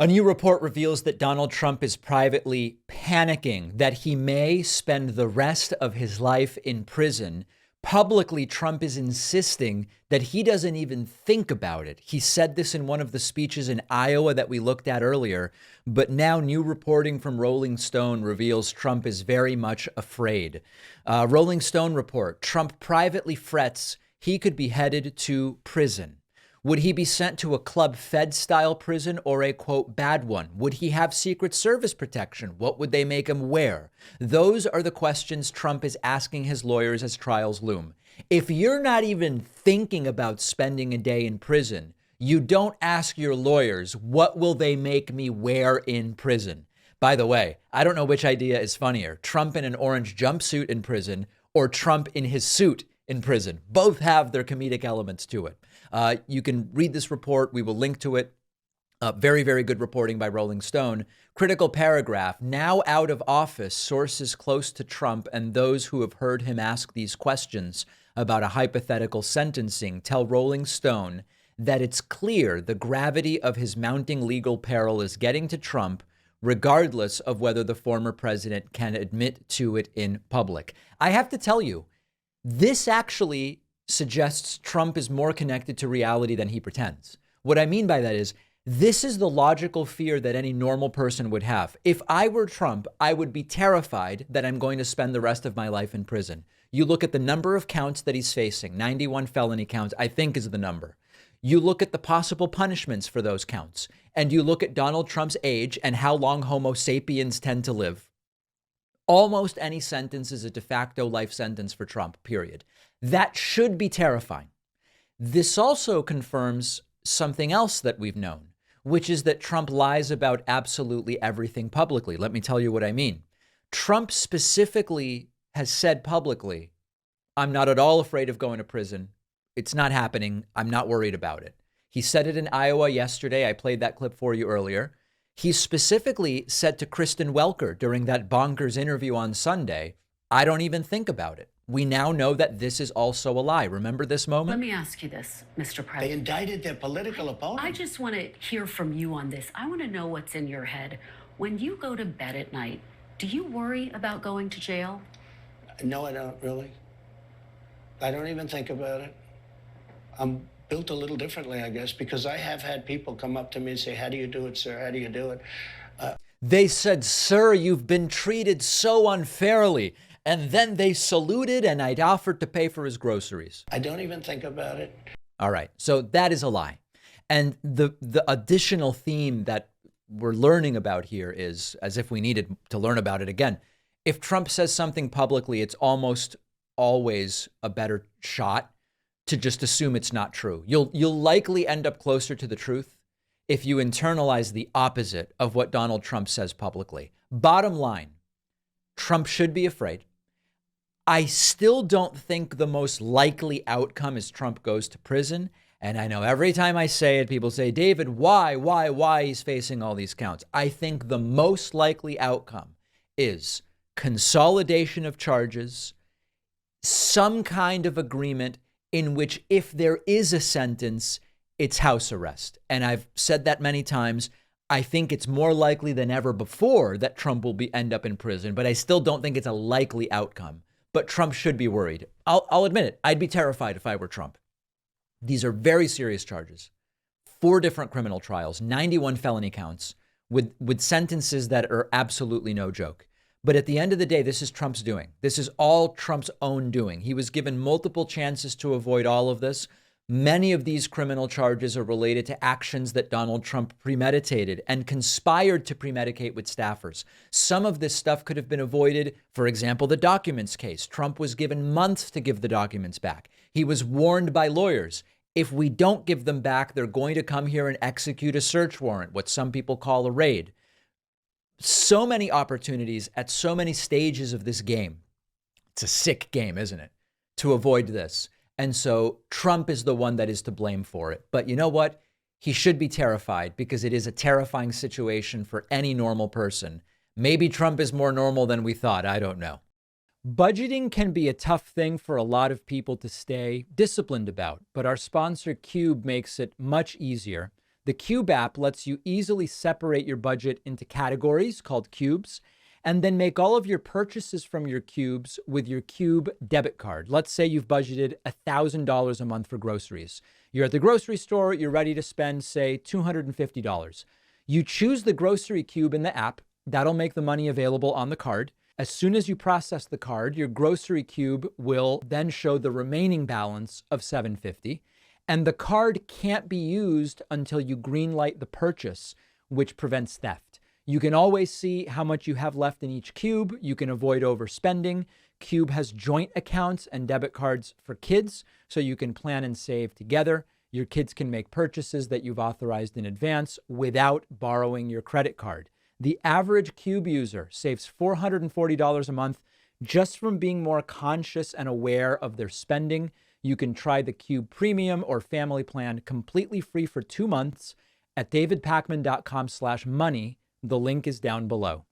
A new report reveals that Donald Trump is privately panicking, that he may spend the rest of his life in prison. Publicly, Trump is insisting that he doesn't even think about it. He said this in one of the speeches in Iowa that we looked at earlier, but now new reporting from Rolling Stone reveals Trump is very much afraid. Rolling Stone report, Trump privately frets he could be headed to prison. Would he be sent to a Club Fed style prison or a, quote, bad one? Would he have Secret Service protection? What would they make him wear? Those are the questions Trump is asking his lawyers as trials loom. If you're not even thinking about spending a day in prison, you don't ask your lawyers, what will they make me wear in prison? By the way, I don't know which idea is funnier, Trump in an orange jumpsuit in prison or Trump in his suit in prison. Both have their comedic elements to it. You can read this report. We will link to it. Very, very good reporting by Rolling Stone. Critical paragraph. Now out of office, sources close to Trump and those who have heard him ask these questions about a hypothetical sentencing tell Rolling Stone that it's clear the gravity of his mounting legal peril is getting to Trump, regardless of whether the former president can admit to it in public. I have to tell you, this actually suggests Trump is more connected to reality than he pretends. What I mean by that is, this is the logical fear that any normal person would have. If I were Trump, I would be terrified that I'm going to spend the rest of my life in prison. You look at the number of counts that he's facing, 91 felony counts, I think is the number. You look at the possible punishments for those counts, and you look at Donald Trump's age and how long Homo sapiens tend to live. Almost any sentence is a de facto life sentence for Trump, period. That should be terrifying. This also confirms something else that we've known, which is that Trump lies about absolutely everything publicly. Let me tell you what I mean. Trump specifically has said publicly, I'm not at all afraid of going to prison. It's not happening. I'm not worried about it. He said it in Iowa yesterday. I played that clip for you earlier. He specifically said to Kristen Welker during that bonkers interview on Sunday, I don't even think about it. We now know that this is also a lie. Remember this moment? Let me ask you this, Mr. President. They indicted their political opponent. I just want to hear from you on this. I want to know what's in your head. When you go to bed at night, do you worry about going to jail? No, I don't really. I don't even think about it. I'm built a little differently, I guess, because I have had people come up to me and say, how do you do it, sir? How do you do it? They said, sir, you've been treated so unfairly. And then they saluted and I'd offered to pay for his groceries. I don't even think about it. All right. So that is a lie. And the additional theme that we're learning about here is, as if we needed to learn about it again, if Trump says something publicly, it's almost always a better shot to just assume it's not true. You'll likely end up closer to the truth if you internalize the opposite of what Donald Trump says publicly. Bottom line, Trump should be afraid. I still don't think the most likely outcome is Trump goes to prison. And I know every time I say it, people say, David, why he's facing all these counts? I think the most likely outcome is consolidation of charges, some kind of agreement in which if there is a sentence, it's house arrest. And I've said that many times. I think it's more likely than ever before that Trump will end up in prison, but I still don't think it's a likely outcome. But Trump should be worried. I'll admit it. I'd be terrified if I were Trump. These are very serious charges. 4 different criminal trials, 91 felony counts with sentences that are absolutely no joke. But at the end of the day, this is Trump's doing. This is all Trump's own doing. He was given multiple chances to avoid all of this. Many of these criminal charges are related to actions that Donald Trump premeditated and conspired to premeditate with staffers. Some of this stuff could have been avoided. For example, the documents case. Trump was given months to give the documents back. He was warned by lawyers. If we don't give them back, they're going to come here and execute a search warrant, what some people call a raid. So many opportunities at so many stages of this game. It's a sick game, isn't it? To avoid this. And so Trump is the one that is to blame for it. But you know what? He should be terrified because it is a terrifying situation for any normal person. Maybe Trump is more normal than we thought. I don't know. Budgeting can be a tough thing for a lot of people to stay disciplined about, but our sponsor Cube makes it much easier. The Cube app lets you easily separate your budget into categories called cubes, and then make all of your purchases from your cubes with your Cube debit card. Let's say you've budgeted $1,000 a month for groceries. You're at the grocery store, you're ready to spend, say, $250. You choose the grocery cube in the app. That'll make the money available on the card. As soon as you process the card, your grocery cube will then show the remaining balance of $750. And the card can't be used until you greenlight the purchase, which prevents theft. You can always see how much you have left in each cube. You can avoid overspending. Cube has joint accounts and debit cards for kids, so you can plan and save together. Your kids can make purchases that you've authorized in advance without borrowing your credit card. The average Cube user saves $440 a month just from being more conscious and aware of their spending. You can try the Cube Premium or Family Plan completely free for 2 months at davidpakman.com/money. The link is down below.